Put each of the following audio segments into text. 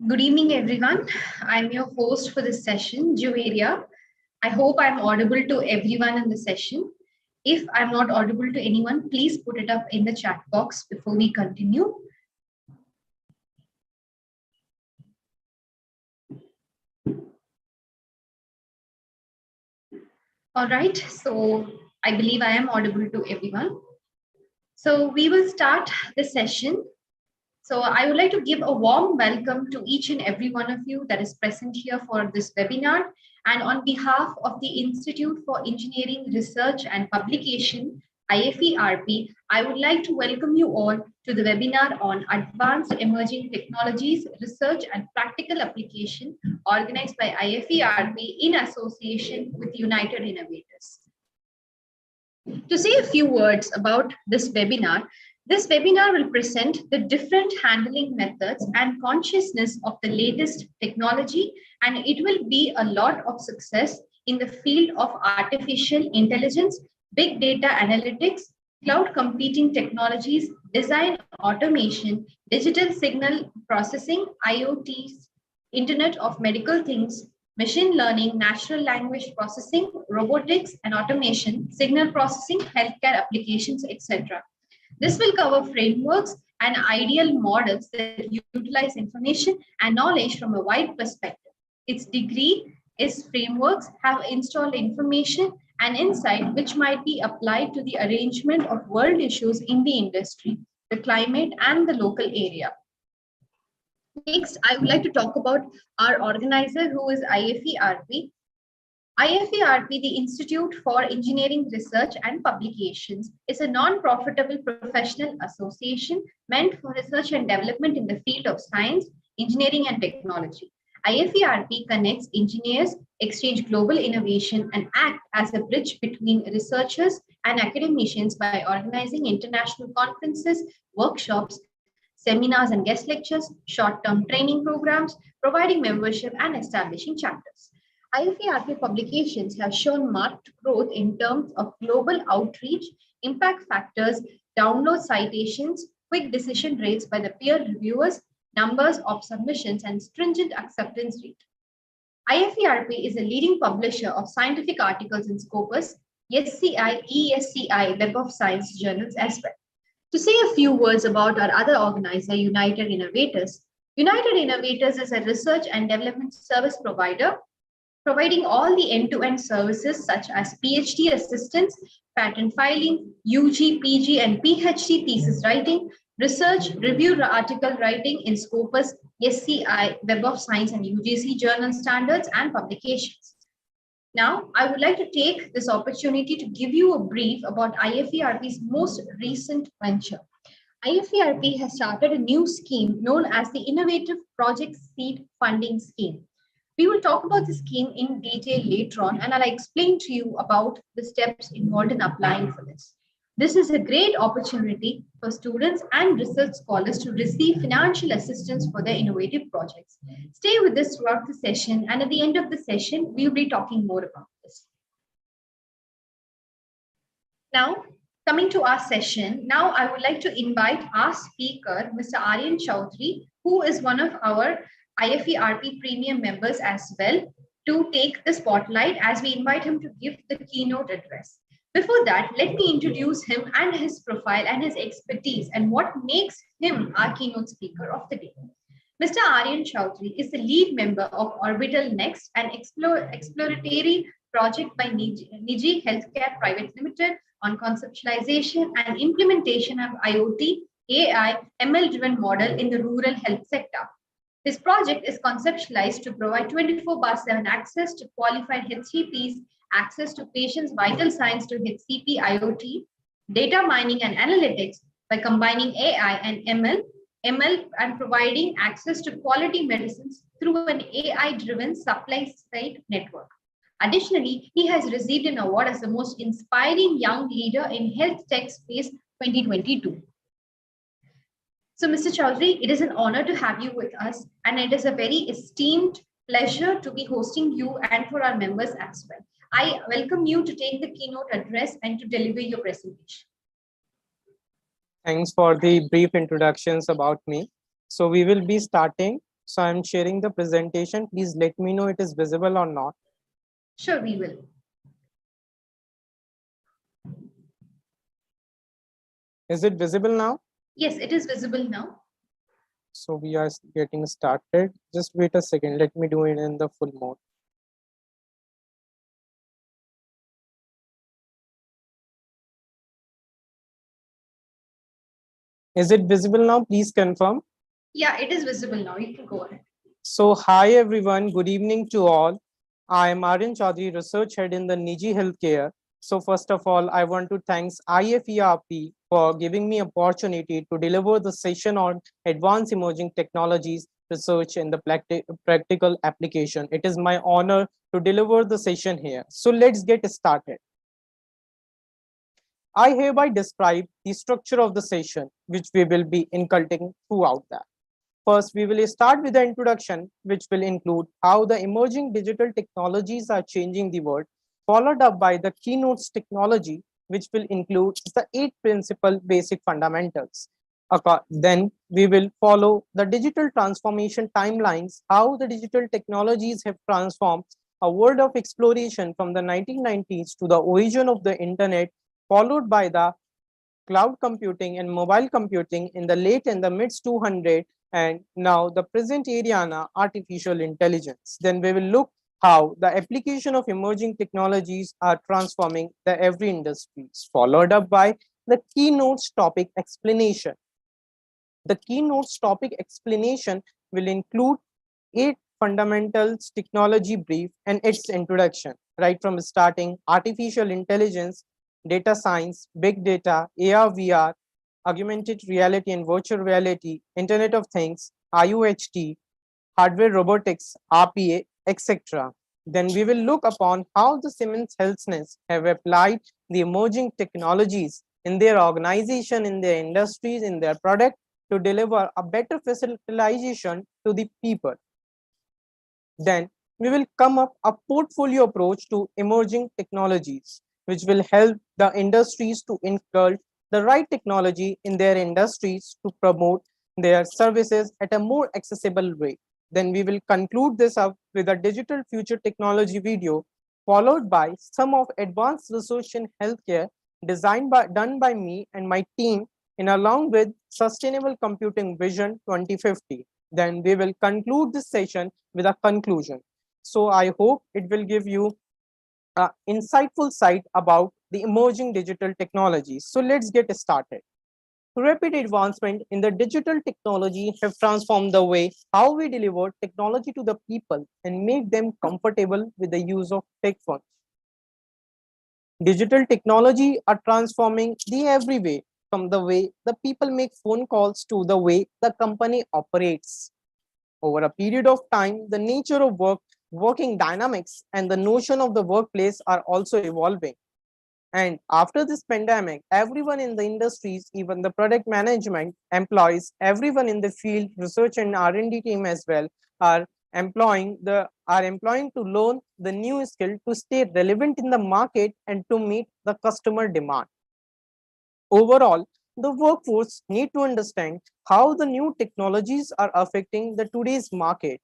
Good evening, everyone. I'm your host for this session, Juveria. I hope I'm audible to everyone in the session. If I'm not audible to anyone, please put it up in the chat box before we continue. All right, so I believe I am audible to everyone. So we will start the session. So I would like to give a warm welcome to each and every one of you that is present here for this webinar. And on behalf of the Institute for Engineering Research and Publication, IFERP, I would like to welcome you all to the webinar on Advanced Emerging Technologies, Research and Practical Application, organized by IFERP in association with United Innovators. To say a few words about this webinar will present the different handling methods and consciousness of the latest technology, and it will be a lot of success in the field of artificial intelligence, big data analytics, cloud computing technologies, design automation, digital signal processing, IoT, Internet of Medical Things, machine learning, natural language processing, robotics and automation, signal processing, healthcare applications, etc. This will cover frameworks and ideal models that utilize information and knowledge from a wide perspective. Its degree is frameworks have installed information and insight which might be applied to the arrangement of world issues in the industry, the climate, and the local area. Next, I would like to talk about our organizer, who is IFERP. IFERP, the Institute for Engineering Research and Publications, is a non-profitable professional association meant for research and development in the field of science, engineering, and technology. IFERP connects engineers, exchange global innovation, and act as a bridge between researchers and academicians by organizing international conferences, workshops, seminars and guest lectures, short-term training programs, providing membership, and establishing chapters. IFERP publications have shown marked growth in terms of global outreach, impact factors, download citations, quick decision rates by the peer reviewers, numbers of submissions, and stringent acceptance rate. IFERP is a leading publisher of scientific articles in Scopus, SCI, ESCI, Web of Science journals as well. To say a few words about our other organizer, United Innovators. United Innovators is a research and development service provider providing all the end-to-end services such as PhD assistance, patent filing, UG, PG, and PhD thesis writing, research, review article writing in Scopus, SCI, Web of Science, and UGC journal standards and publications. Now, I would like to take this opportunity to give you a brief about IFERP's most recent venture. IFERP has started a new scheme known as the Innovative Project Seed Funding Scheme. We will talk about the scheme in detail later on, and I'll explain to you about the steps involved in applying for this. This is a great opportunity for students and research scholars to receive financial assistance for their innovative projects. Stay with us throughout the session, and at the end of the session, we'll be talking more about this. Now, coming to our session, now I would like to invite our speaker, Mr.Aryan Chaudhary, who is one of our IFERP premium members as well, to take the spotlight as we invite him to give the keynote address. Before that, let me introduce him and his profile and his expertise and what makes him our keynote speaker of the day. Mr. Aryan Chaudhary is the lead member of Orbital Next, an exploratory project by Nijji Healthcare Private Limited on conceptualization and implementation of IoT, AI, ML-driven model in the rural health sector. This project is conceptualized to provide 24/7 access to qualified HCPs, access to patients' vital signs to HCP IoT, data mining and analytics by combining AI and ML and providing access to quality medicines through an AI-driven supply side network. Additionally, he has received an award as the most inspiring young leader in health tech space 2022. So, Mr. Chaudhary, it is an honor to have you with us, and it is a very esteemed pleasure to be hosting you and for our members as well. I welcome you to take the keynote address and to deliver your presentation. Thanks for the brief introductions about me. So we will be starting So I'm sharing the presentation. Please let me know it is visible or not. Sure, we will. Is it visible now? Yes, it is visible now. So we are getting started. Just wait a second. Let me do it in the full mode. Is it visible now? Please confirm. Yeah, it is visible now. You can go ahead. So hi everyone. Good evening to all. I am Aryan Chaudhary, Research Head in the Nijji Healthcare. So first of all, I want to thank IFERP for giving me opportunity to deliver the session on advanced emerging technologies, research and the practical application. It is my honor to deliver the session here. So let's get started. I hereby describe the structure of the session, which we will be inculcating throughout that. First, we will start with the introduction, which will include how the emerging digital technologies are changing the world, followed up by the keynotes technology, which will include the 8 principal basic fundamentals. Then we will follow the digital transformation timelines, how the digital technologies have transformed a world of exploration from the 1990s to the origin of the internet, followed by the cloud computing and mobile computing in the late and the mid 200, and now the present area artificial intelligence. Then we will look how the application of emerging technologies are transforming the every industries, followed up by the keynotes topic explanation. The keynotes topic explanation will include 8 fundamentals technology brief and its introduction, right from starting artificial intelligence, data science, big data, AR, VR, augmented reality and virtual reality, Internet of Things, IoT, hardware robotics, RPA, etc. Then we will look upon how the Siemens Healthiness have applied the emerging technologies in their organization, in their industries, in their product to deliver a better facilitation to the people. Then we will come up a portfolio approach to emerging technologies, which will help the industries to inculcate the right technology in their industries to promote their services at a more accessible way. Then we will conclude this up with a digital future technology video, followed by some of advanced research in healthcare done by me and my team in along with Sustainable Computing Vision 2050. Then we will conclude this session with a conclusion. So I hope it will give you an insightful sight about the emerging digital technologies. So let's get started. Rapid advancement in the digital technology have transformed the way how we deliver technology to the people and make them comfortable with the use of tech phones. Digital technology are transforming the every way, from the way the people make phone calls to the way the company operates. Over a period of time, the nature of work, working dynamics, and the notion of the workplace are also evolving. And after this pandemic, everyone in the industries, even the product management employees, everyone in the field, research and R&D team as well, are employing to learn the new skill to stay relevant in the market and to meet the customer demand. Overall, the workforce need to understand how the new technologies are affecting the today's market.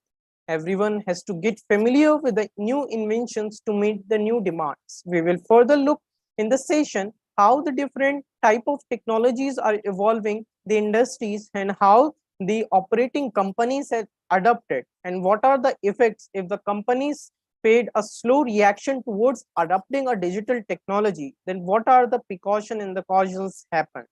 Everyone has to get familiar with the new inventions to meet the new demands. We will further look in the session how the different type of technologies are evolving the industries and how the operating companies have adopted and what are the effects if the companies paid a slow reaction towards adopting a digital technology, then what are the precaution and the causes happen?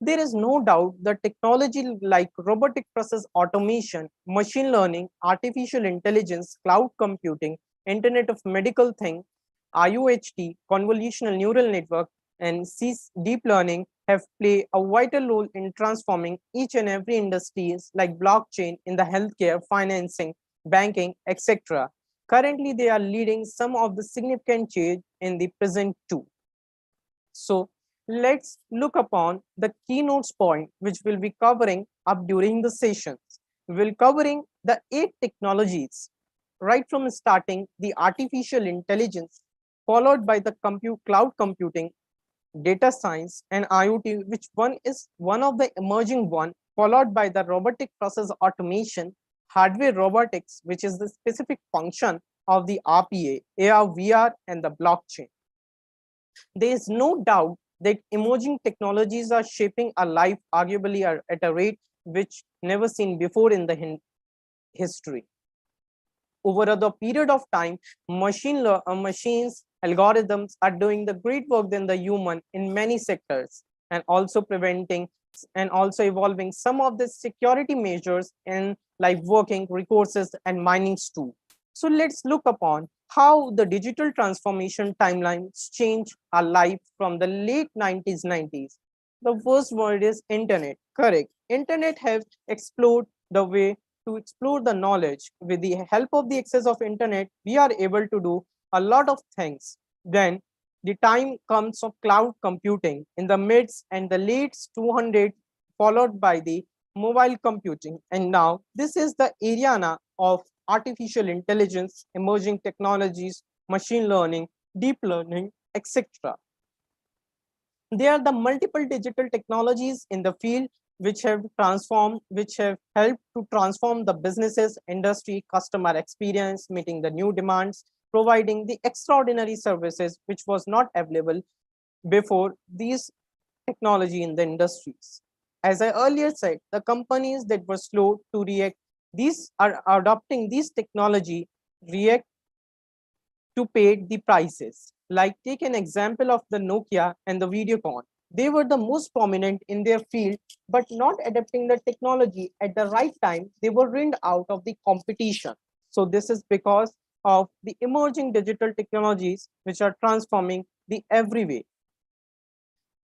There is no doubt that technology like robotic process automation, machine learning, artificial intelligence, cloud computing, Internet of Medical Thing, IoT, convolutional neural network, and deep learning have played a vital role in transforming each and every industries like blockchain in the healthcare, financing, banking, etc. Currently, they are leading some of the significant change in the present too. So let's look upon the keynotes point, which we'll be covering up during the sessions. We'll covering the 8 technologies, right from starting the artificial intelligence, followed by the cloud computing, data science, and IoT, which one is one of the emerging one, followed by the robotic process automation, hardware robotics, which is the specific function of the RPA, AR, VR, and the blockchain. There is no doubt that emerging technologies are shaping our life arguably at a rate which never seen before in the history. Over the period of time, machines, algorithms are doing the great work than the human in many sectors, and also preventing and also evolving some of the security measures in like working resources and minings too. So let's look upon how the digital transformation timelines change our life from the late 90s. The first word is internet. Correct. Internet have explored the way to explore the knowledge. With the help of the access of internet, we are able to do a lot of things. Then the time comes of cloud computing in the mids and the late 200, followed by the mobile computing. And now this is the arena of artificial intelligence, emerging technologies, machine learning, deep learning, etc. There are the multiple digital technologies in the field which have helped to transform the businesses, industry, customer experience, meeting the new demands, providing the extraordinary services which was not available before these technology in the industries. As I earlier said, the companies that were slow to react, these are adopting this technology, react to pay the prices. Like take an example of the Nokia and the Videocon. They were the most prominent in their field, but not adapting the technology at the right time, they were ruined out of the competition. So this is because of the emerging digital technologies which are transforming the every way.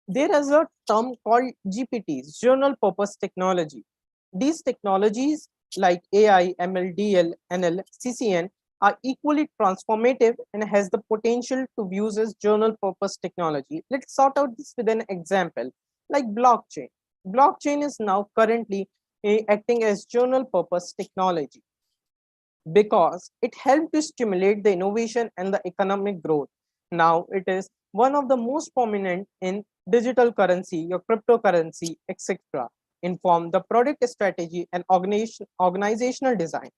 There is a term called GPTs, general purpose technology. These technologies like AI, ML, DL, NL, CCN are equally transformative and has the potential to be used as general purpose technology. Let's sort out this with an example like blockchain. Blockchain is now currently acting as general purpose technology because it helped to stimulate the innovation and the economic growth. Now it is one of the most prominent in digital currency, your cryptocurrency, etc. Inform the product strategy and organizational design.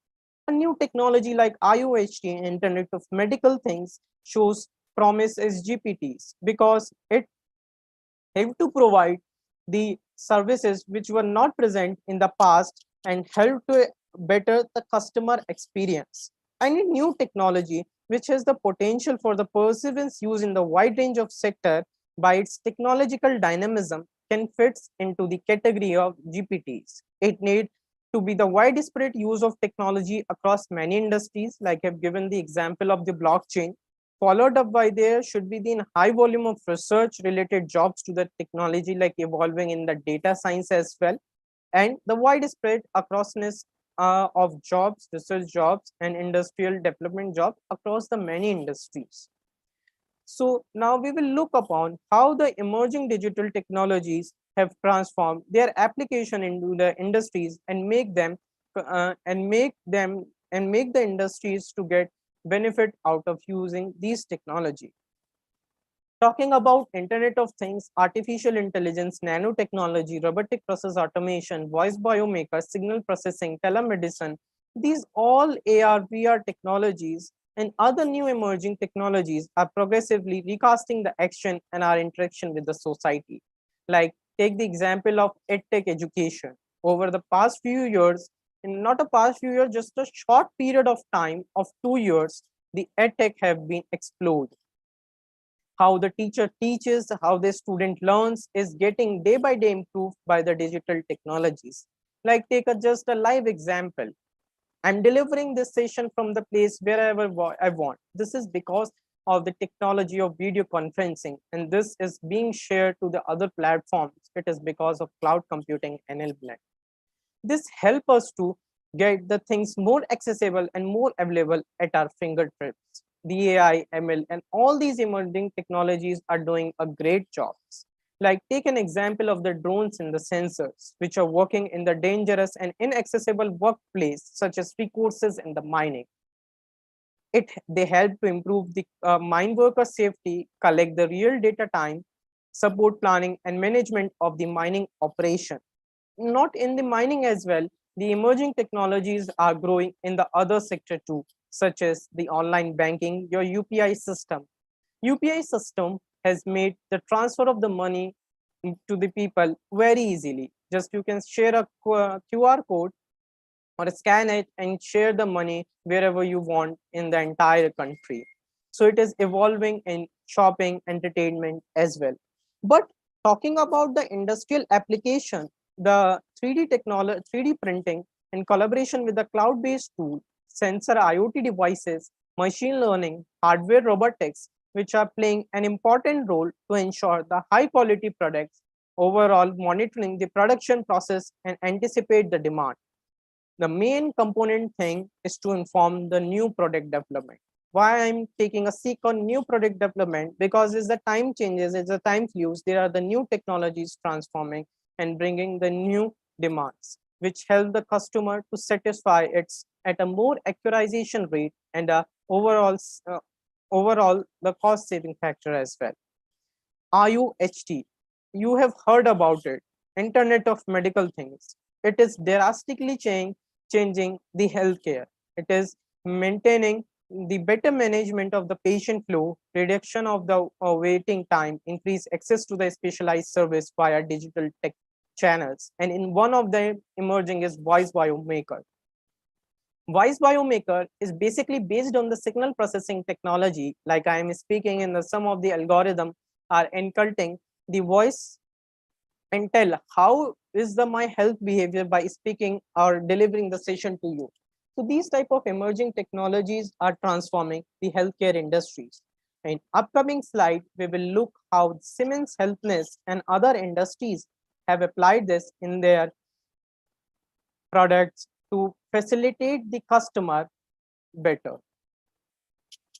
A new technology like IoT, Internet of Medical Things, shows promise as GPTs because it have to provide the services which were not present in the past and help to better the customer experience. I need new technology which has the potential for the perseverance use in the wide range of sector by its technological dynamism can fits into the category of GPTs. It need to be the widespread use of technology across many industries, like I've given the example of the blockchain. Followed up by there should be the high volume of research related jobs to the technology, like evolving in the data science as well, and the widespread acrossness of jobs, research jobs, and industrial development jobs across the many industries. So now we will look upon how the emerging digital technologies have transformed their application into the industries and make them and make the industries to get benefit out of using these technology. Talking about Internet of Things, artificial intelligence, nanotechnology, robotic process automation, voice biomaker, signal processing, telemedicine, these all AR, VR technologies and other new emerging technologies are progressively recasting the action and our interaction with the society. Like take the example of EdTech education. Over the past few years, in not a past few years, just a short period of time of 2 years, the EdTech have been exploded. How the teacher teaches, how the student learns is getting day by day improved by the digital technologies. Like take just a live example. I'm delivering this session from the place wherever I want. This is because of the technology of video conferencing, and this is being shared to the other platforms. It is because of cloud computing enablement. This help us to get the things more accessible and more available at our fingertips. The AI, ML, and all these emerging technologies are doing a great job. Like take an example of the drones and the sensors, which are working in the dangerous and inaccessible workplace, such as recourses and the mining. They help to improve the mine worker safety, collect the real data time, support planning and management of the mining operation. Not in the mining as well, The emerging technologies are growing in the other sector too, such as the online banking, your UPI system. UPI system has made the transfer of the money to the people very easily. Just you can share a QR code or scan it and share the money wherever you want in the entire country. So it is evolving in shopping, entertainment as well. But talking about the industrial application, the 3D technology, 3D printing in collaboration with the cloud-based tool, sensor IoT devices, machine learning, hardware robotics, which are playing an important role to ensure the high quality products, overall monitoring the production process and anticipate the demand. The main component thing is to inform the new product development. Why I'm taking a seek on new product development? Because as the time changes, as the time flues, there are the new technologies transforming and bringing the new demands, which help the customer to satisfy its at a more accurization rate and overall the cost saving factor as well. IUHT, you have heard about it, Internet of Medical Things. It is drastically changing the healthcare. It is maintaining the better management of the patient flow, reduction of the waiting time, increase access to the specialized service via digital tech channels. And in one of them emerging is voice biomaker. Voice biomaker is basically based on the signal processing technology, like I am speaking in the some of the algorithm are inculcating the voice and tell how is the my health behavior by speaking or delivering the session to you. So these type of emerging technologies are transforming the healthcare industries. In upcoming slide, we will look how Siemens Healthiness and other industries have applied this in their products to facilitate the customer better.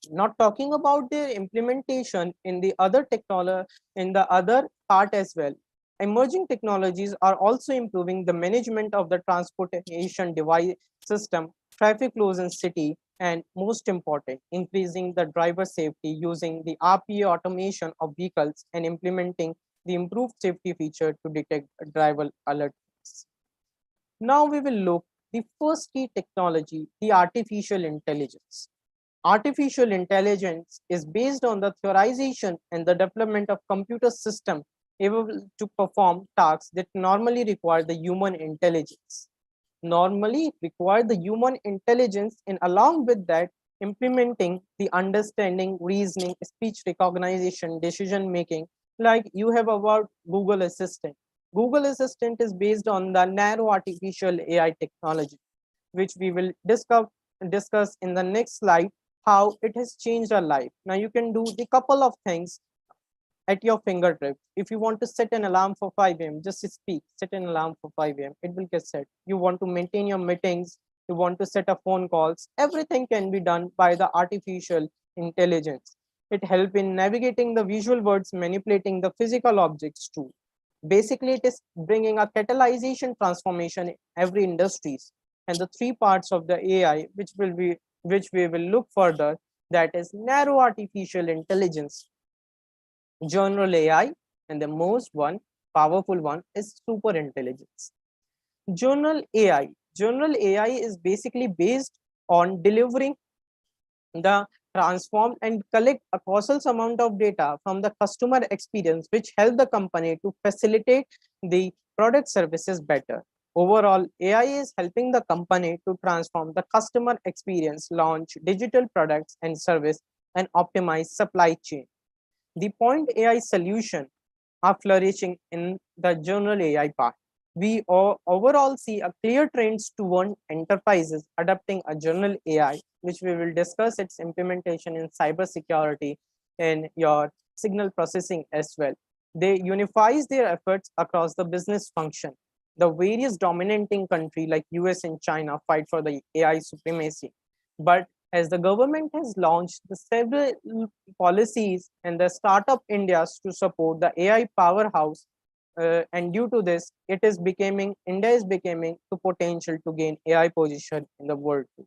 Not talking about their implementation in the other technology, in the other part as well. Emerging technologies are also improving the management of the transportation device system, traffic flows in city, and most important, increasing the driver safety using the RPA automation of vehicles and implementing the improved safety feature to detect driver alerts. Now we will look the first key technology, the artificial intelligence. Artificial intelligence is based on the theorization and the development of computer system able to perform tasks that normally require the human intelligence. Normally require the human intelligence, and along with that, implementing the understanding, reasoning, speech recognition, decision making, like you have about Google Assistant. Google Assistant is based on the narrow artificial AI technology, which we will discuss in the next slide, how it has changed our life. Now you can do the couple of things at your fingertips. If you want to set an alarm for 5 a.m., just speak, set an alarm for 5 a.m. It will get set. You want to maintain your meetings, you want to set up phone calls, everything can be done by the artificial intelligence. It helps in navigating the visual words, manipulating the physical objects too. Basically, it is bringing a catalyzation transformation in every industries. And the three parts of the AI, which we will look further, that is narrow artificial intelligence, general AI, and the most one powerful one is super intelligence. General AI. General AI is basically based on delivering the transform and collect a colossal amount of data from the customer experience, which help the company to facilitate the product services better. Overall, AI is helping the company to transform the customer experience, launch digital products and service, and optimize supply chain. The point AI solution are flourishing in the general AI part. We overall see a clear trends toward enterprises adopting a general AI, which we will discuss its implementation in cybersecurity and your signal processing as well. They unifies their efforts across the business function. The various dominating country like US and China fight for the AI supremacy. But as the government has launched the several policies and the startup Indias to support the AI powerhouse, and due to this, India is becoming the potential to gain AI position in the world too.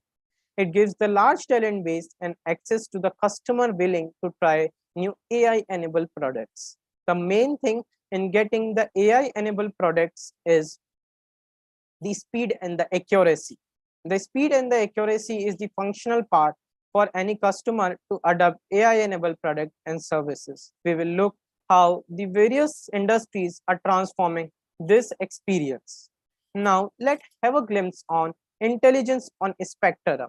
It gives the large talent base and access to the customer willing to try new AI enabled products. The main thing in getting the AI enabled products is the speed and the accuracy. The speed and the accuracy is the functional part for any customer to adopt AI-enabled product and services. We will look how the various industries are transforming this experience. Now, let's have a glimpse on intelligence on spectrum.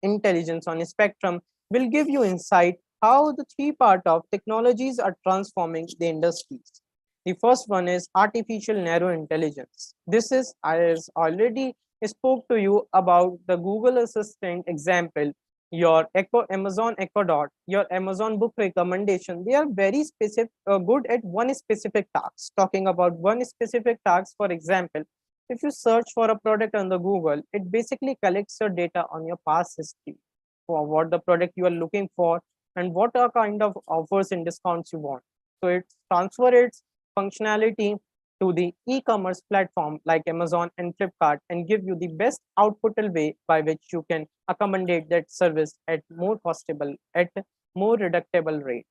Intelligence on spectrum will give you insight how the three part of technologies are transforming the industries. The first one is artificial narrow intelligence. This is, I already spoke to you about the Google Assistant example, your Echo, Amazon Echo Dot, your Amazon book recommendation. They are very specific, good at one specific task. Talking about one specific task, for example, if you search for a product on the Google, it basically collects your data on your past history for what the product you are looking for and what are kind of offers and discounts you want. So it transfers its functionality to the e-commerce platform like Amazon and Flipkart and give you the best outputable way by which you can accommodate that service at more costable, at more reductible rate.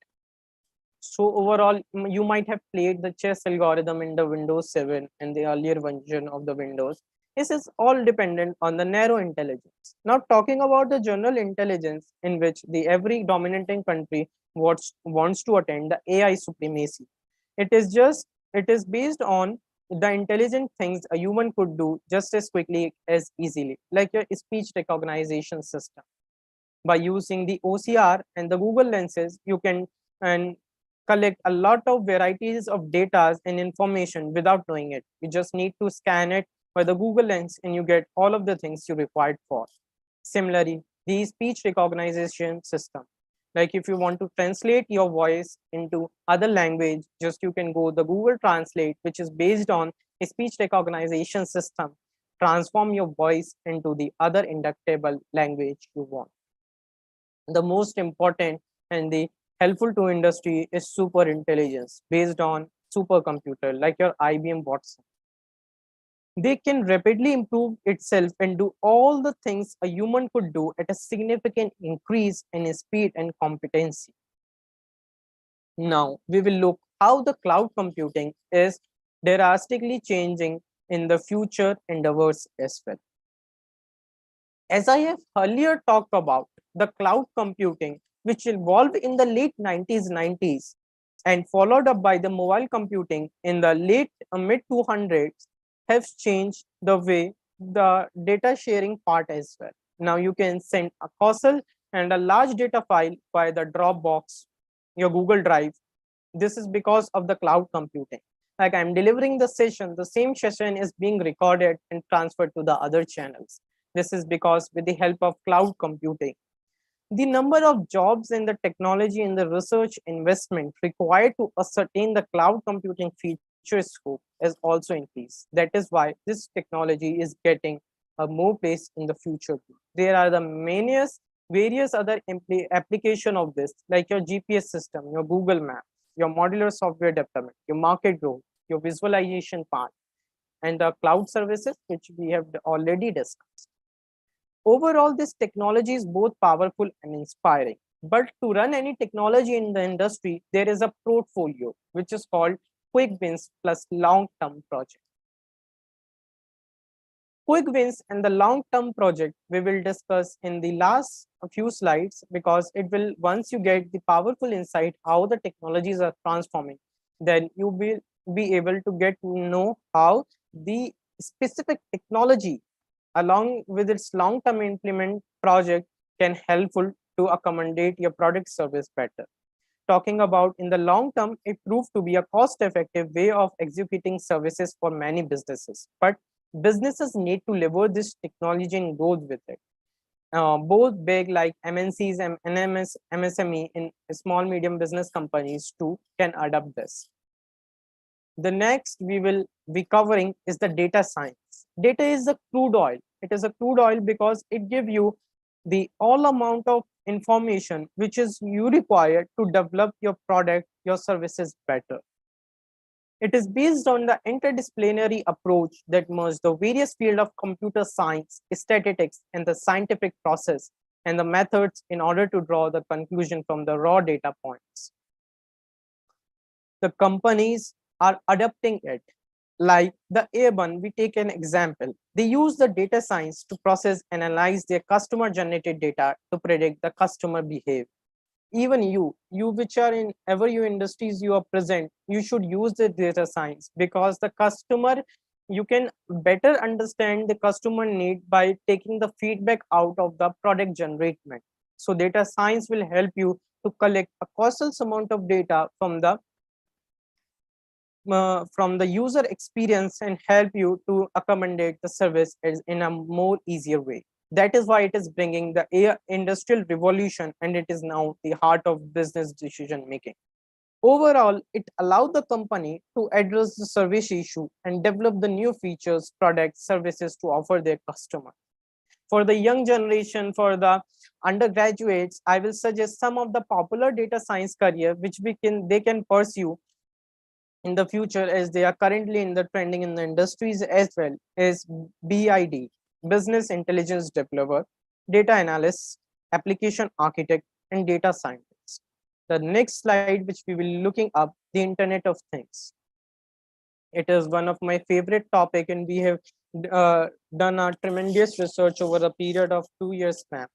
So overall, you might have played the chess algorithm in the Windows 7 and the earlier version of the Windows. This is all dependent on the narrow intelligence. Now talking about the general intelligence in which the every dominating country wants to attain the AI supremacy. It is based on the intelligent things a human could do just as quickly as easily, like your speech recognition system. By using the OCR and the Google lenses, you can and collect a lot of varieties of data and information without knowing it. You just need to scan it by the Google lens and you get all of the things you required for. Similarly, the speech recognition system, like if you want to translate your voice into other language, just you can go the Google Translate, which is based on a speech recognition system, transform your voice into the other inductable language you want. The most important and the helpful to industry is super intelligence based on supercomputer like your IBM Watson. They can rapidly improve itself and do all the things a human could do at a significant increase in speed and competency. Now we will look how the cloud computing is drastically changing in the future endeavors as well. As I have earlier talked about, the cloud computing, which evolved in the late 90s and followed up by the mobile computing in the late mid 200s, has changed the way the data sharing part as well. Now you can send a colossal and a large data file by the Dropbox, your Google Drive. This is because of the cloud computing. Like I'm delivering the session, the same session is being recorded and transferred to the other channels. This is because with the help of cloud computing, the number of jobs in the technology and the research investment required to ascertain the cloud computing feature scope has also increased. That is why this technology is getting a more place in the future. There are the various other application of this, like your GPS system, your Google Maps, your modular software development, your market growth, your visualization part, and the cloud services, which we have already discussed. Overall, this technology is both powerful and inspiring. But to run any technology in the industry, there is a portfolio, which is called quick wins plus long-term project. Quick wins and the long-term project we will discuss in the last few slides, because it will, once you get the powerful insight how the technologies are transforming, then you will be able to get to know how the specific technology along with its long-term implement project can helpful to accommodate your product service better. Talking about in the long term, it proved to be a cost-effective way of executing services for many businesses. But businesses need to leverage this technology and go with it. Both big like MNCs and MSME in small medium business companies too can adopt this. The next we will be covering is the data science. Data is a crude oil. It is a crude oil because it gives you the all amount of information which is you require to develop your product, your services better. It is based on the interdisciplinary approach that merges the various fields of computer science, statistics, and the scientific process and the methods in order to draw the conclusion from the raw data points. The companies are adopting it. Like the A1, we take an example. They use the data science to process and analyze their customer generated data to predict the customer behavior. Even you which are in ever you industries you are present, you should use the data science, because the customer, you can better understand the customer need by taking the feedback out of the product generation. So data science will help you to collect a colossal amount of data from the user experience and help you to accommodate the service in a more easier way. That is why it is bringing the industrial revolution, and it is now the heart of business decision making. Overall, it allowed the company to address the service issue and develop the new features, products, services to offer their customers. For the young generation, for the undergraduates, I will suggest some of the popular data science career which they can pursue in the future, as they are currently in the trending in the industries as well, is BID, business intelligence developer, data analyst, application architect, and data scientist. The next slide which we will looking up, the Internet of Things. It is one of my favorite topic, and we have done a tremendous research over a period of 2 years span.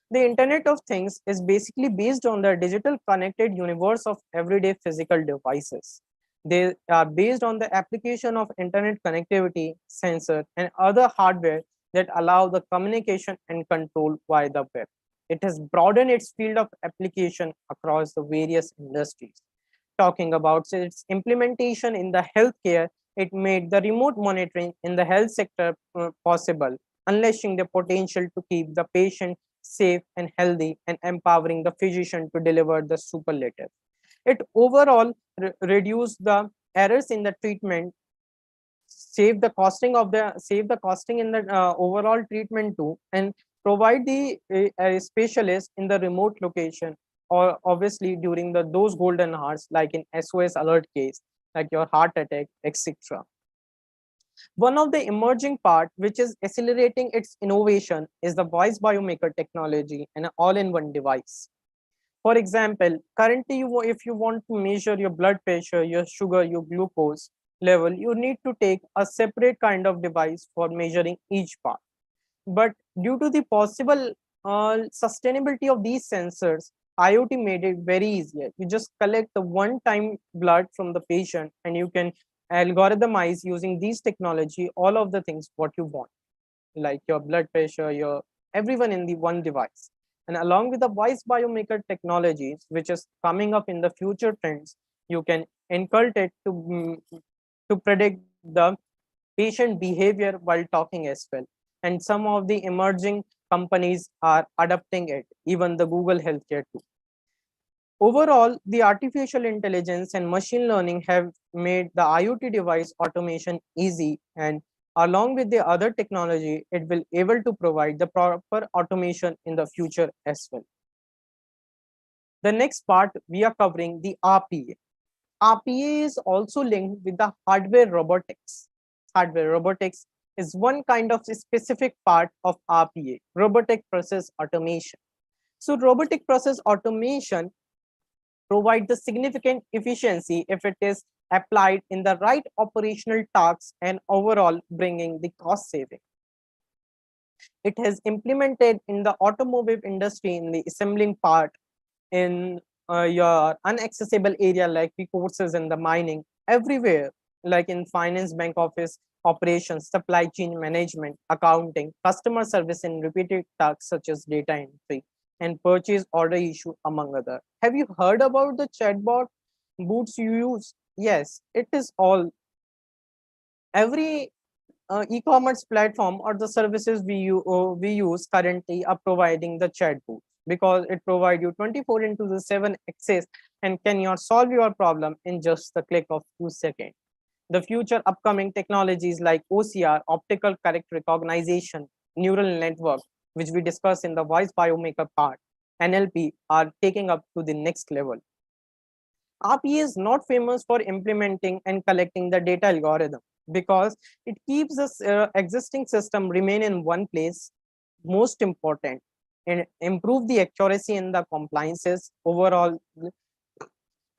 The Internet of Things is basically based on the digital connected universe of everyday physical devices. They are based on the application of internet connectivity, sensor, and other hardware that allow the communication and control via the web. It has broadened its field of application across the various industries. Talking about its implementation in the healthcare, it made the remote monitoring in the health sector possible, unleashing the potential to keep the patient safe and healthy, and empowering the physician to deliver the superlative. It overall reduced the errors in the treatment, save the costing in the overall treatment too, and provide the specialist in the remote location, or obviously during those golden hours, like in SOS alert case, like your heart attack, etc. One of the emerging part which is accelerating its innovation is the voice biomaker technology and an all-in-one device. For example, currently if you want to measure your blood pressure, your sugar, your glucose level, you need to take a separate kind of device for measuring each part. But due to the possible sustainability of these sensors, IoT made it very easier. You just collect the one-time blood from the patient, and you can algorithmize using these technology all of the things what you want, like your blood pressure, your everyone in the one device. And along with the voice biomaker technologies, which is coming up in the future trends, you can inculcate to predict the patient behavior while talking as well. And some of the emerging companies are adopting it, even the Google Healthcare too. Overall, the artificial intelligence and machine learning have made the IoT device automation easy, and along with the other technology, it will able to provide the proper automation in the future as well. The next part, we are covering the RPA. RPA is also linked with the hardware robotics. Hardware robotics is one kind of specific part of RPA, robotic process automation. So robotic process automation provide the significant efficiency if it is applied in the right operational tasks, and overall bringing the cost saving. It has implemented in the automotive industry in the assembling part, in your unaccessible area like the courses in the mining, everywhere, like in finance, bank office, operations, supply chain management, accounting, customer service, and repeated tasks such as data entry and purchase order issue, among other. Have you heard about the chatbot boots you use? Yes, it is all. Every e-commerce platform or the services we use currently are providing the chatbot, because it provides you 24 into the 7 access and can solve your problem in just the click of 2 seconds. The future upcoming technologies like OCR, optical character recognition, neural network, which we discuss in the voice biomaker part, NLP, are taking up to the next level. RPA is not famous for implementing and collecting the data algorithm, because it keeps this existing system remain in one place. Most important, and improve the accuracy and the compliances. Overall,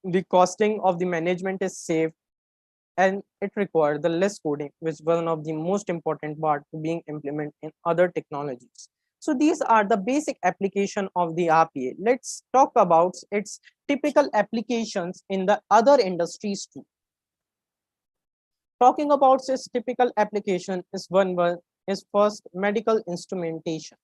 the costing of the management is saved, and it requires the less coding, which is one of the most important part to being implemented in other technologies. So these are the basic application of the RPA. Let's talk about its typical applications in the other industries too. Talking about its typical application is one is first medical instrumentation.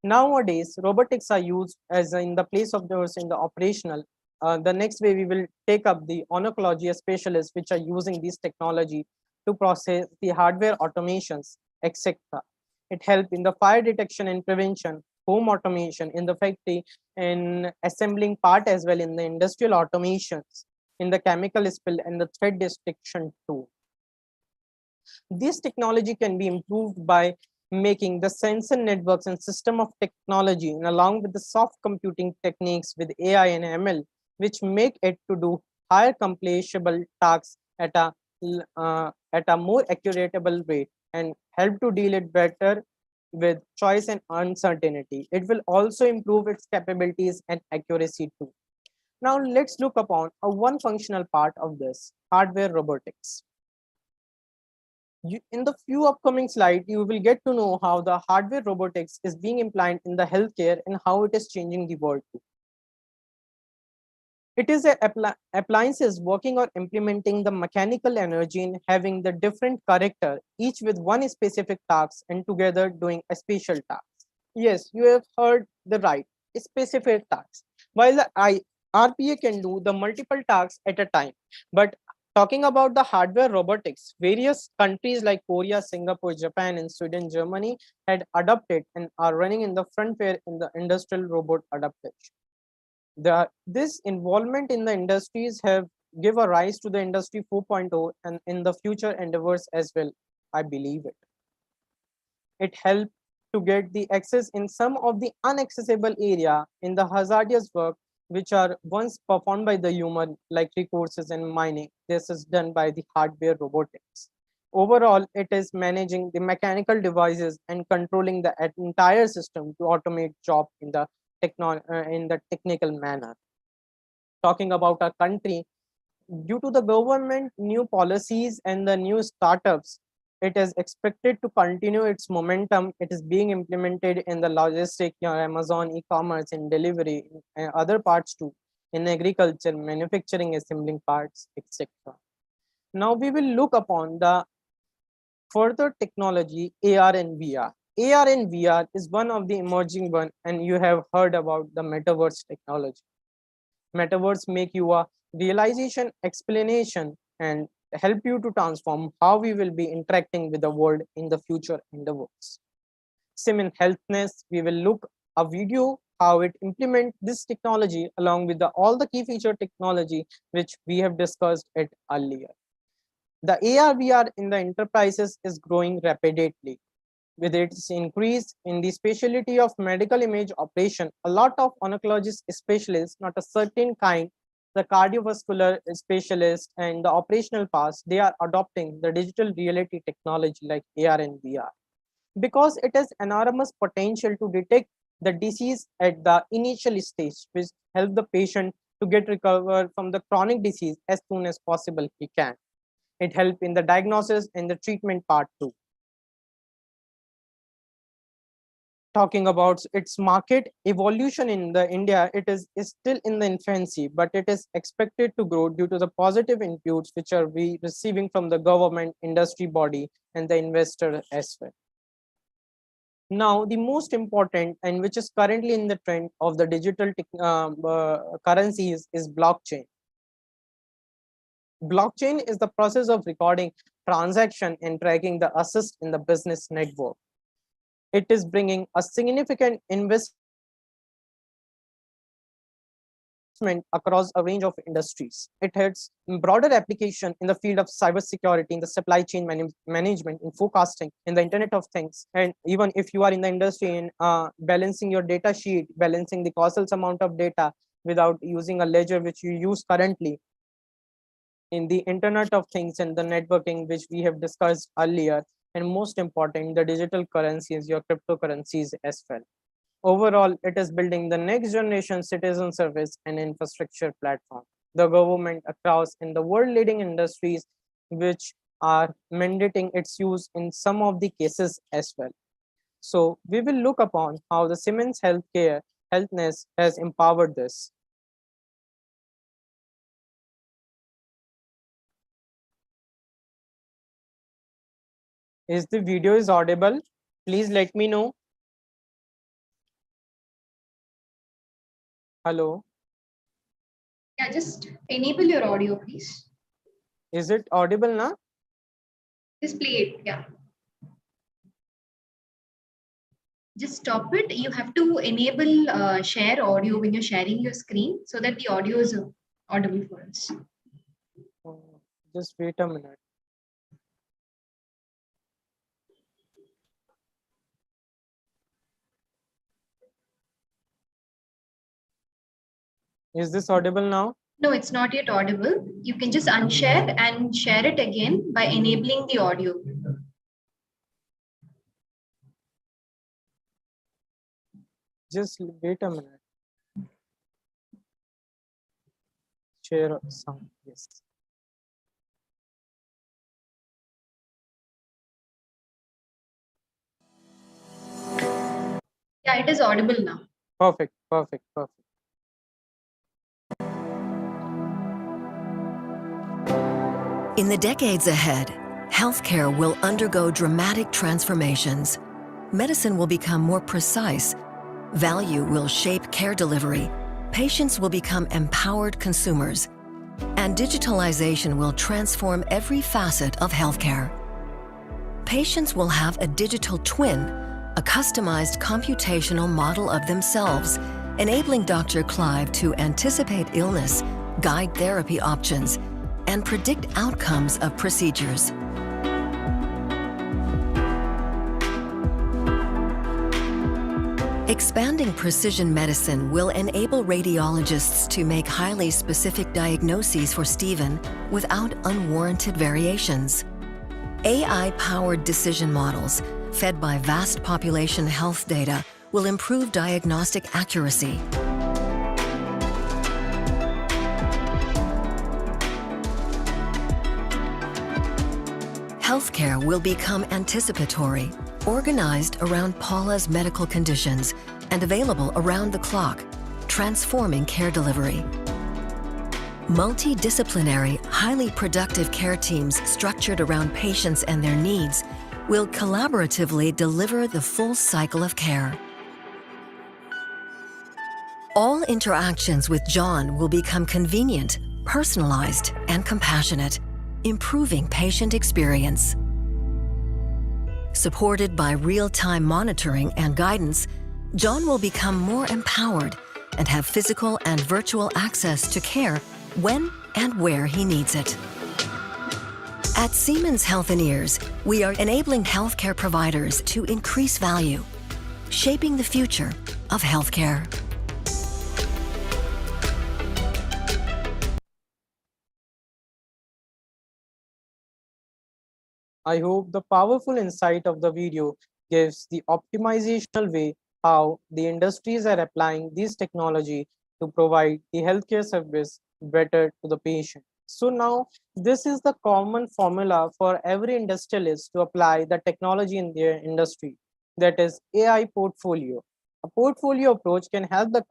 Nowadays, robotics are used as in the place of those in the operational. The next way we will take up the oncology specialists, which are using this technology to process the hardware automations, etc. It helps in the fire detection and prevention, home automation in the factory, in assembling part as well in the industrial automations, in the chemical spill and the threat detection too. This technology can be improved by making the sensor networks and system of technology and along with the soft computing techniques with AI and ML, which make it to do higher completable tasks at a more accuratable rate and help to deal it better with choice and uncertainty. It will also improve its capabilities and accuracy too. Now let's look upon a one functional part of this hardware robotics. In the few upcoming slides, you will get to know how the hardware robotics is being implemented in the healthcare and how it is changing the world too. It is a appliances working or implementing the mechanical energy and having the different character, each with one specific task and together doing a special task. Yes, you have heard the right, specific tasks. While the RPA can do the multiple tasks at a time, but talking about the hardware robotics, various countries like Korea, Singapore, Japan, and Sweden, Germany had adopted and are running in the frontier in the industrial robot adaptation. This involvement in the industries have give a rise to the industry 4.0 and in the future endeavors as well. I believe it. It helped to get the access in some of the inaccessible area in the hazardous work which are once performed by the human like recourses and mining. This is done by the hardware robotics. Overall, it is managing the mechanical devices and controlling the entire system to automate job in the technical manner. Talking about our country, due to the government new policies and the new startups, it is expected to continue its momentum. It is being implemented in the logistic, Amazon e-commerce, in delivery, and other parts too, in agriculture, manufacturing, assembling parts, etc. Now we will look upon the further technology, AR and VR. AR and VR is one of the emerging one, and you have heard about the metaverse technology. Metaverse make you a realization explanation and help you to transform how we will be interacting with the world in the future endeavors. Siemens healthiness, we will look a video how it implement this technology along with all the key feature technology which we have discussed it earlier. The AR VR in the enterprises is growing rapidly. With its increase in the specialty of medical image operation, a lot of oncologist specialists, not a certain kind, the cardiovascular specialists and the operational parts, they are adopting the digital reality technology like AR and VR because it has enormous potential to detect the disease at the initial stage, which help the patient to get recovered from the chronic disease as soon as possible he can. It helps in the diagnosis and the treatment part too. Talking about its market evolution in the India, it is still in the infancy, but it is expected to grow due to the positive inputs which are we receiving from the government, industry body, and the investor as well. Now, the most important and which is currently in the trend of the digital currencies is blockchain. Blockchain is the process of recording transaction and tracking the assets in the business network. It is bringing a significant investment across a range of industries. It has broader application in the field of cybersecurity, in the supply chain management, in forecasting, in the Internet of Things. And even if you are in the industry in balancing your data sheet, balancing the costly amount of data without using a ledger which you use currently, in the Internet of Things and the networking which we have discussed earlier, and most important, the digital currencies, your cryptocurrencies as well. Overall, it is building the next generation citizen service and infrastructure platform. The government across in the world leading industries which are mandating its use in some of the cases as well. So we will look upon how the Siemens Healthcare Healthness has empowered this. Is the video is audible? Please let me know. Hello, Yeah, just enable your audio, please. is it audible now? Just play it. Yeah. Just stop it. You have to enable share audio when you're sharing your screen so that the audio is audible for us. Just wait a minute. Is this audible now? No, it's not yet audible. You can just unshare and share it again by enabling the audio. Just wait a minute. Share sound. Yes. Yeah, it is audible now. Perfect, perfect, perfect. In the decades ahead, healthcare will undergo dramatic transformations. Medicine will become more precise. Value will shape care delivery. Patients will become empowered consumers. And digitalization will transform every facet of healthcare. Patients will have a digital twin, a customized computational model of themselves, enabling Dr. Clive to anticipate illness, guide therapy options, and predict outcomes of procedures. Expanding precision medicine will enable radiologists to make highly specific diagnoses for Stephen without unwarranted variations. AI-powered decision models, fed by vast population health data, will improve diagnostic accuracy. Healthcare will become anticipatory, organized around Paula's medical conditions, and available around the clock, transforming care delivery. Multidisciplinary, highly productive care teams structured around patients and their needs will collaboratively deliver the full cycle of care. All interactions with John will become convenient, personalized, and compassionate, improving patient experience. Supported by real-time monitoring and guidance, John will become more empowered and have physical and virtual access to care when and where he needs it. At Siemens Healthineers, we are enabling healthcare providers to increase value, shaping the future of healthcare. I hope the powerful insight of the video gives the optimizational way how the industries are applying this technology to provide the healthcare service better to the patient. So now this is the common formula for every industrialist to apply the technology in their industry, that is AI portfolio. A portfolio approach can help the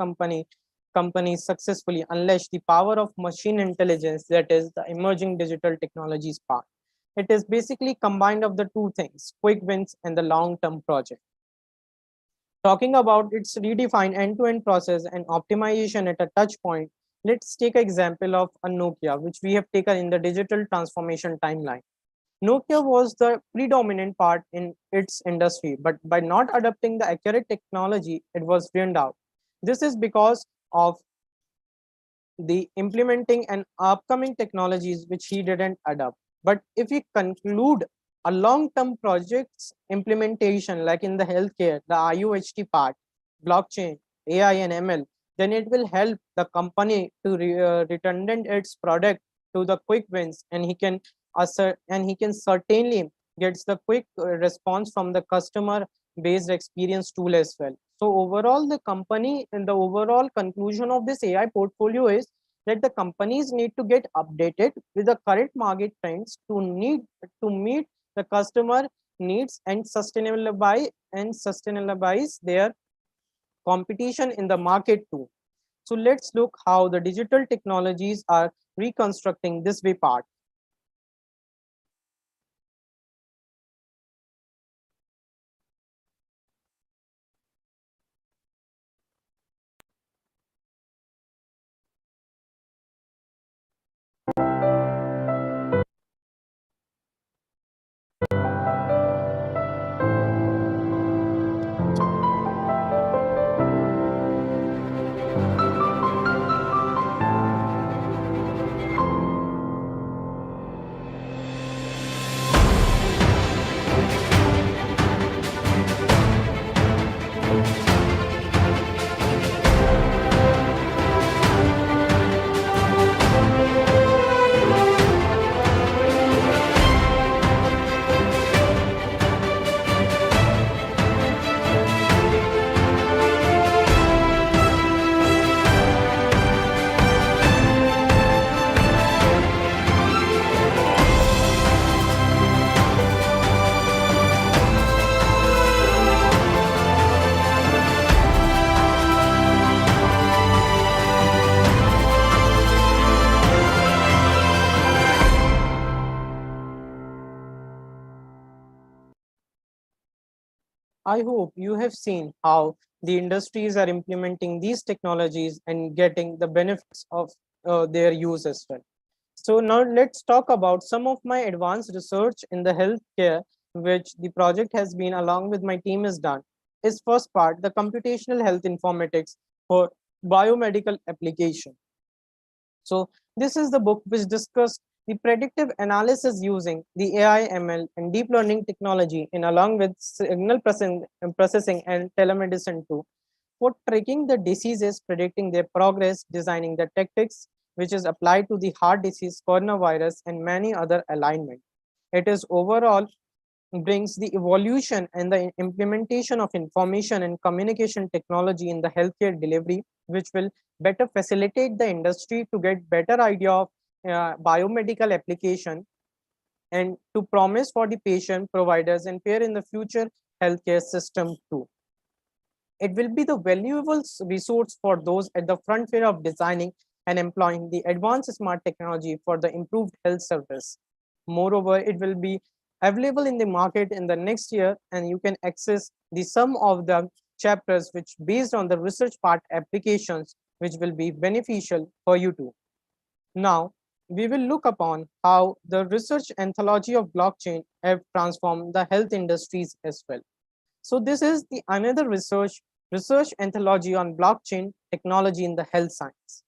companies successfully unleash the power of machine intelligence, that is the emerging digital technologies part. It is basically combined of the two things, quick wins and the long-term project. Talking about its redefined end-to-end process and optimization at a touch point, let's take an example of a Nokia, which we have taken in the digital transformation timeline. Nokia was the predominant part in its industry, but by not adopting the accurate technology, it was turned out. This is because of the implementing and upcoming technologies which he didn't adopt. But if we conclude a long-term project's implementation, like in the healthcare, the IoT part, blockchain, AI and ML, then it will help the company to redundant its product to the quick wins, and he can assert, and he can certainly gets the quick response from the customer based experience tool as well. So overall, the company and the overall conclusion of this AI portfolio is that the companies need to get updated with the current market trends to meet the customer needs and sustainabilize their competition in the market too. So let's look how the digital technologies are reconstructing this way part. I hope you have seen how the industries are implementing these technologies and getting the benefits of their use as well. So now let's talk about some of my advanced research in the healthcare, which the project has been along with my team is done. Is first part, the computational health informatics for biomedical application. So this is the book which discussed the predictive analysis using the AI, ML, and deep learning technology in along with signal processing and telemedicine too, for tracking the diseases, predicting their progress, designing the tactics which is applied to the heart disease, coronavirus, and many other alignment. It is overall brings the evolution and the implementation of information and communication technology in the healthcare delivery, which will better facilitate the industry to get better idea of biomedical application and to promise for the patient, providers, and payer in the future healthcare system too. It will be the valuable resource for those at the frontier of designing and employing the advanced smart technology for the improved health service. Moreover, it will be available in the market in the next year, and you can access the sum of the chapters which based on the research part applications which will be beneficial for you too. Now, we will look upon how the research anthology of blockchain have transformed the health industries as well. So this is the another research anthology on blockchain technology in the health science.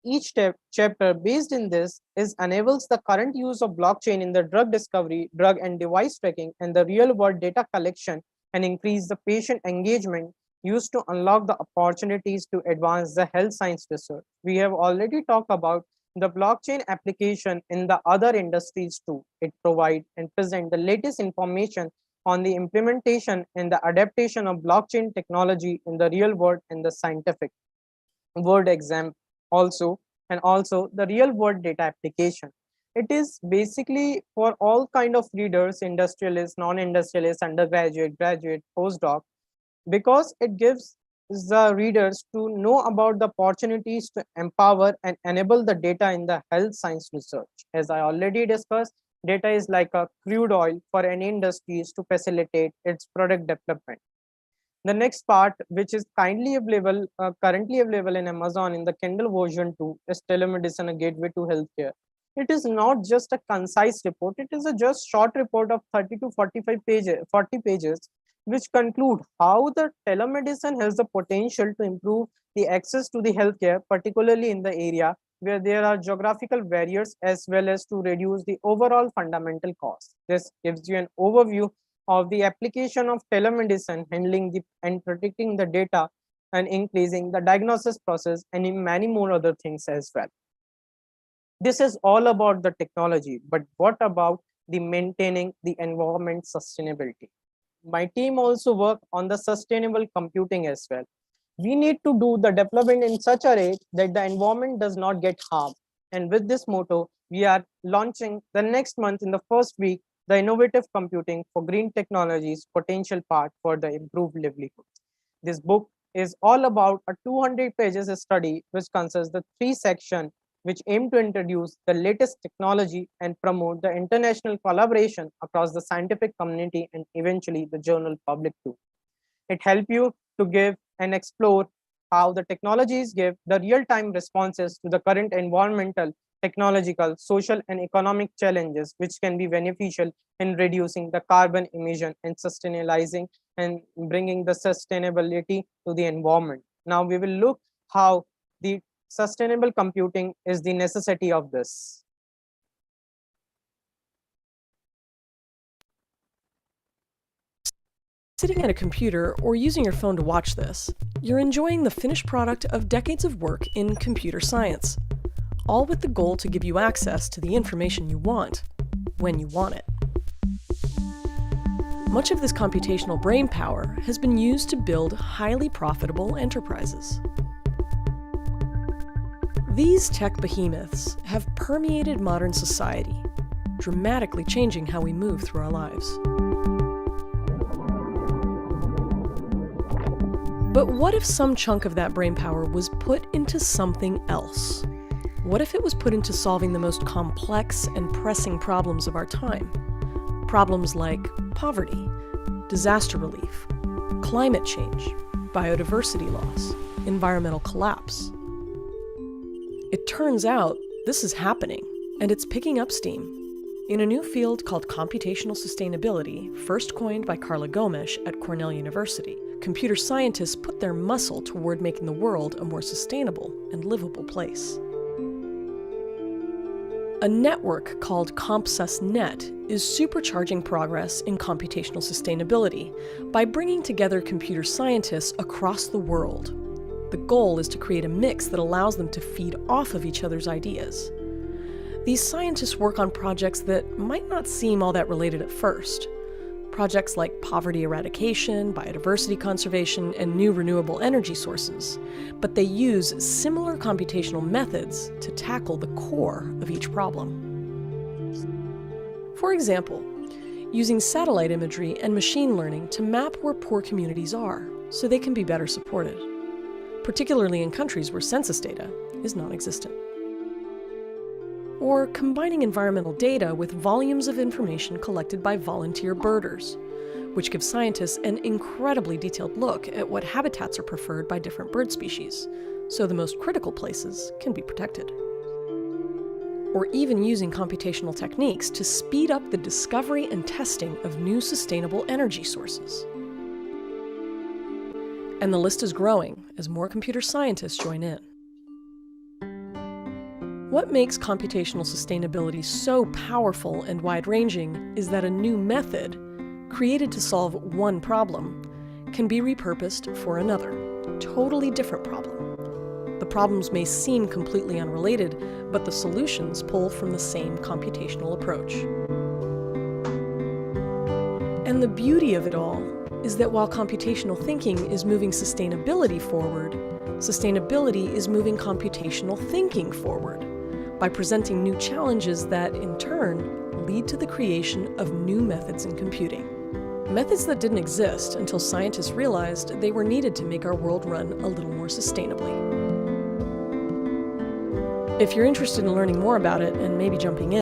Each chapter based in this is enables the current use of blockchain in the drug discovery, drug and device tracking, and the real world data collection, and increase the patient engagement used to unlock the opportunities to advance the health science research. We have already talked about the blockchain application in the other industries too. It provides and present the latest information on the implementation and the adaptation of blockchain technology in the real world and the scientific world exam also, and also the real world data application. It is basically for all kind of readers, industrialists, non-industrialists, undergraduate, graduate, postdoc, because it gives the readers to know about the opportunities to empower and enable the data in the health science research. As I already discussed, data is like a crude oil for any industries to facilitate its product development. The next part, which is currently available in Amazon in the Kindle version 2, is Telemedicine, a Gateway to Healthcare. It is not just a concise report, it is a just short report of 30 to 45 pages, 40 pages, which conclude how the telemedicine has the potential to improve the access to the healthcare, particularly in the area where there are geographical barriers, as well as to reduce the overall fundamental cost. This gives you an overview of the application of telemedicine, handling the and protecting the data, and increasing the diagnosis process, and in many more other things as well. This is all about the technology, but what about the maintaining the environment sustainability? My team also work on the sustainable computing as well. We need to do the development in such a way that the environment does not get harmed. And with this motto, we are launching the next month in the first week, the Innovative Computing for Green Technologies Potential Part for the Improved Livelihood. This book is all about a 200 pages study which consists the three sections which aim to introduce the latest technology and promote the international collaboration across the scientific community and eventually the general public too. It helps you to give and explore how the technologies give the real-time responses to the current environmental, technological, social, and economic challenges, which can be beneficial in reducing the carbon emission and sustainabilizing and bringing the sustainability to the environment. Now we will look how the sustainable computing is the necessity of this. Sitting at a computer or using your phone to watch this, you're enjoying the finished product of decades of work in computer science, all with the goal to give you access to the information you want, when you want it. Much of this computational brainpower has been used to build highly profitable enterprises. These tech behemoths have permeated modern society, dramatically changing how we move through our lives. But what if some chunk of that brainpower was put into something else? What if it was put into solving the most complex and pressing problems of our time? Problems like poverty, disaster relief, climate change, biodiversity loss, environmental collapse. It turns out this is happening, and it's picking up steam. In a new field called computational sustainability, first coined by Carla Gomes at Cornell University, computer scientists put their muscle toward making the world a more sustainable and livable place. A network called CompSusNet is supercharging progress in computational sustainability by bringing together computer scientists across the world. The goal is to create a mix that allows them to feed off of each other's ideas. These scientists work on projects that might not seem all that related at first. Projects like poverty eradication, biodiversity conservation, and new renewable energy sources. But they use similar computational methods to tackle the core of each problem. For example, using satellite imagery and machine learning to map where poor communities are so they can be better supported, particularly in countries where census data is non-existent. Or combining environmental data with volumes of information collected by volunteer birders, which gives scientists an incredibly detailed look at what habitats are preferred by different bird species, so the most critical places can be protected. Or even using computational techniques to speed up the discovery and testing of new sustainable energy sources. And the list is growing as more computer scientists join in. What makes computational sustainability so powerful and wide-ranging is that a new method, created to solve one problem, can be repurposed for another, totally different problem. The problems may seem completely unrelated, but the solutions pull from the same computational approach. And the beauty of it all is that while computational thinking is moving sustainability forward, sustainability is moving computational thinking forward by presenting new challenges that, in turn, lead to the creation of new methods in computing. Methods that didn't exist until scientists realized they were needed to make our world run a little more sustainably. If you're interested in learning more about it and maybe jumping in,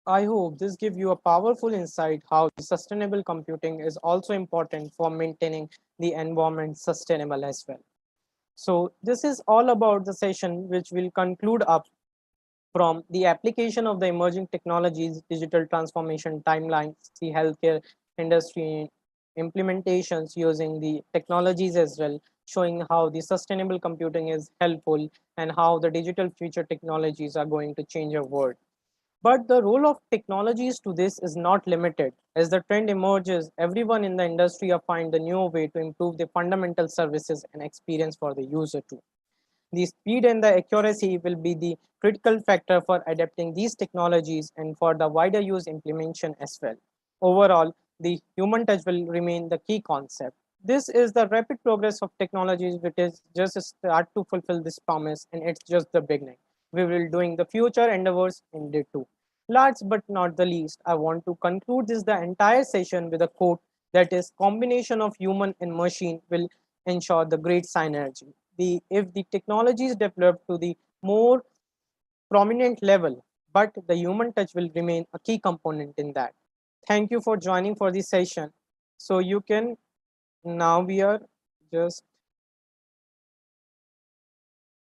I hope this gives you a powerful insight how sustainable computing is also important for maintaining the environment sustainable as well. So this is all about the session which will conclude up from the application of the emerging technologies, digital transformation timelines, the healthcare industry implementations using the technologies as well, showing how the sustainable computing is helpful and how the digital future technologies are going to change our world. But the role of technologies to this is not limited. As the trend emerges, everyone in the industry will find a new way to improve the fundamental services and experience for the user too. The speed and the accuracy will be the critical factor for adapting these technologies and for the wider use implementation as well. Overall, the human touch will remain the key concept. This is the rapid progress of technologies, which is just a start to fulfill this promise, and it's just the beginning. We will doing the future endeavors in day 2. Last but not the least, I want to conclude this the entire session with a quote that is combination of human and machine will ensure the great synergy. If the technology is developed to the more prominent level, but the human touch will remain a key component in that. Thank you for joining for this session. So you can now we are just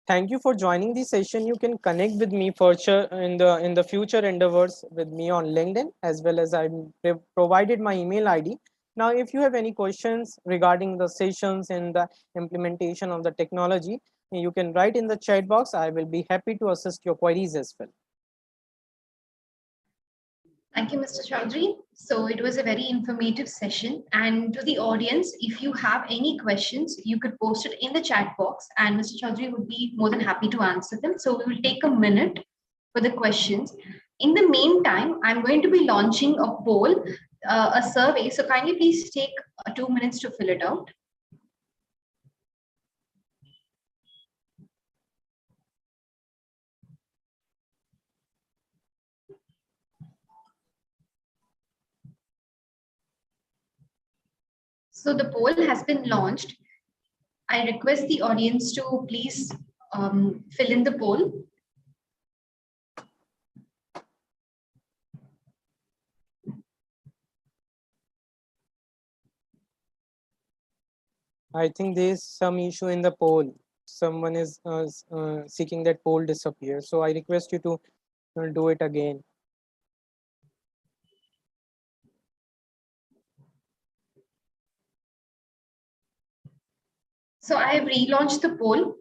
thank you for joining the session. You can connect with me for sure in the future endeavors with me on LinkedIn, as well as I provided my email ID. Now, if you have any questions regarding the sessions and the implementation of the technology, you can write in the chat box. I will be happy to assist your queries as well. Thank you, Mr. Chaudhary. So it was a very informative session. And to the audience, if you have any questions, you could post it in the chat box and Mr. Chaudhary would be more than happy to answer them. So we will take a minute for the questions. In the meantime, I'm going to be launching a poll, a survey. So kindly please take 2 minutes to fill it out. So the poll has been launched. I request the audience to please fill in the poll. I think there is some issue in the poll. Someone is seeking that poll disappear. So I request you to do it again. So I have relaunched the poll.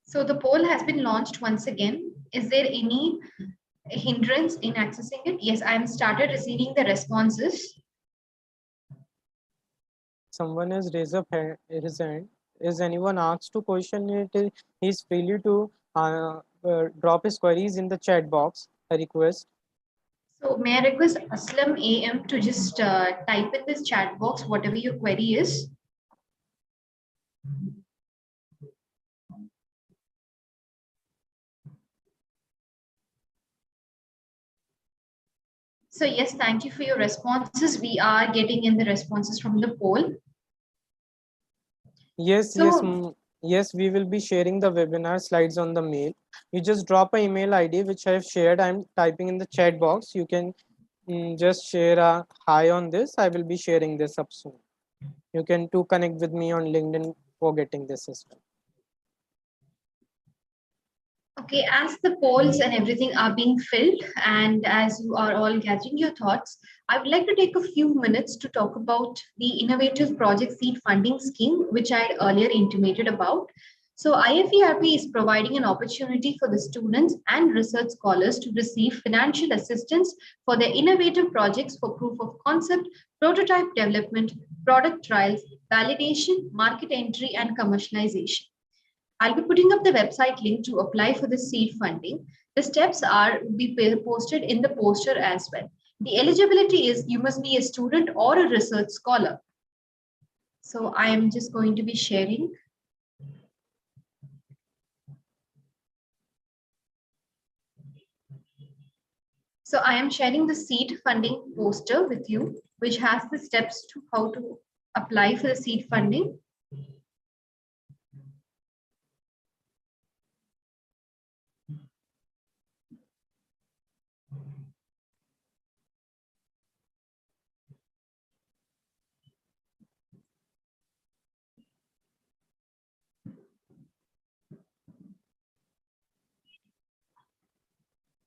So the poll has been launched once again. Is there any hindrance in accessing it? Yes, I am started receiving the responses. Someone has raised up his hand. Is anyone asked to question it? He's free to drop his queries in the chat box. I request. So may I request Aslam AM to just type in this chat box whatever your query is. So yes, thank you for your responses. We are getting in the responses from the poll. Yes, yes, we will be sharing the webinar slides on the mail. You just drop an email ID which I have shared. I'm typing in the chat box. You can just share a hi on this. I will be sharing this up soon. You can too connect with me on LinkedIn for getting this as well. Okay, as the polls and everything are being filled and as you are all gathering your thoughts, I would like to take a few minutes to talk about the Innovative Project Seed Funding Scheme, which I had earlier intimated about. So IFERP is providing an opportunity for the students and research scholars to receive financial assistance for their innovative projects for proof of concept, prototype development, product trials, validation, market entry, and commercialization. I'll be putting up the website link to apply for the seed funding. The steps are be posted in the poster as well. The eligibility is you must be a student or a research scholar. So I am just going to be sharing. So I am sharing the seed funding poster with you, which has the steps to how to apply for the seed funding.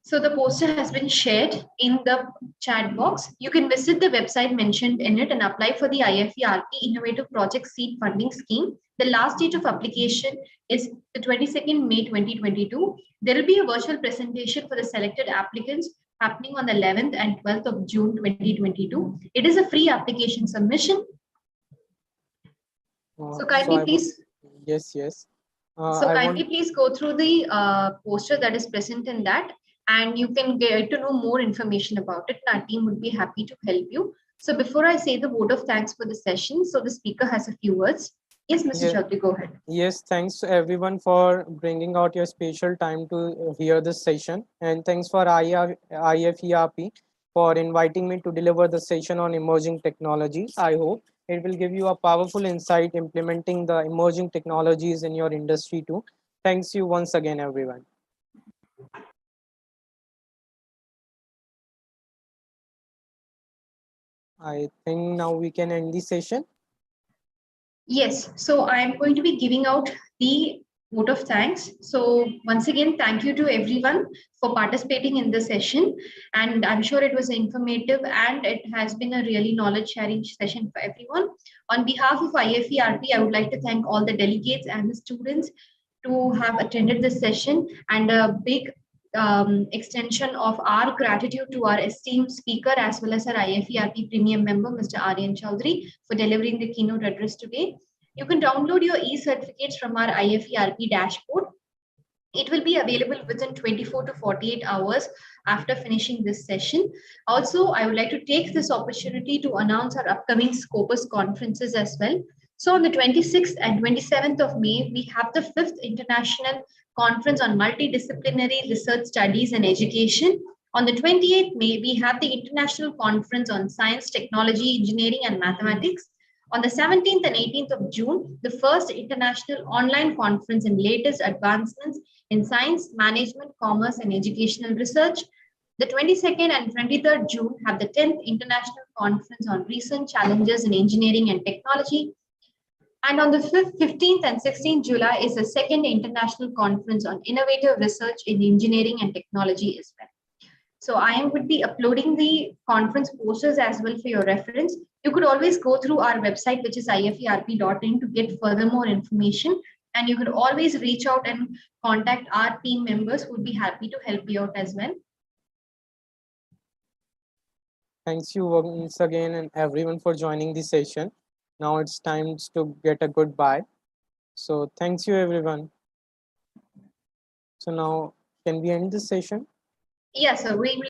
So the poster has been shared in the chat box. You can visit the website mentioned in it and apply for the IFERP Innovative Project Seed Funding Scheme. The last date of application is the 22nd May 2022. There will be a virtual presentation for the selected applicants happening on the 11th and 12th of June 2022. It is a free application submission. So kindly please. Yes. So kindly please go through the poster that is present in that, and you can get to know more information about it. Our team would be happy to help you. So before I say the vote of thanks for the session, so the speaker has a few words. Yes, Mr. Chaudhary, go ahead. Yes, thanks to everyone for bringing out your special time to hear this session. And thanks for IFERP for inviting me to deliver the session on emerging technologies. I hope it will give you a powerful insight implementing the emerging technologies in your industry too. Thanks you once again, everyone. I think now we can end the session. Yes, so I am going to be giving out the vote of thanks. So once again, thank you to everyone for participating in the session. And I'm sure it was informative and it has been a really knowledge sharing session for everyone. On behalf of IFERP, I would like to thank all the delegates and the students to have attended this session, and a big extension of our gratitude to our esteemed speaker as well as our IFERP premium member, Mr. Aryan Chaudhary, for delivering the keynote address today. You can download your e-certificates from our IFERP dashboard. It will be available within 24 to 48 hours after finishing this session. Also, I would like to take this opportunity to announce our upcoming Scopus conferences as well. So on the 26th and 27th of May, we have the 5th International Conference on Multidisciplinary Research Studies and Education. On the 28th May, we have the International Conference on Science, Technology, Engineering, and Mathematics. On the 17th and 18th of June, the first international online conference in latest advancements in science, management, commerce, and educational research. The 22nd and 23rd June have the 10th International Conference on Recent Challenges in Engineering and Technology. And on the 15th and 16th July is the second International Conference on Innovative Research in Engineering and Technology as well. So I would be uploading the conference posters as well for your reference. You could always go through our website, which is iferp.in, to get further more information. And you could always reach out and contact our team members who would be happy to help you out as well. Thanks you once again and everyone for joining the session. Now it's time to get a goodbye. So thanks you everyone. So now can we end this session? Yes, sir. We will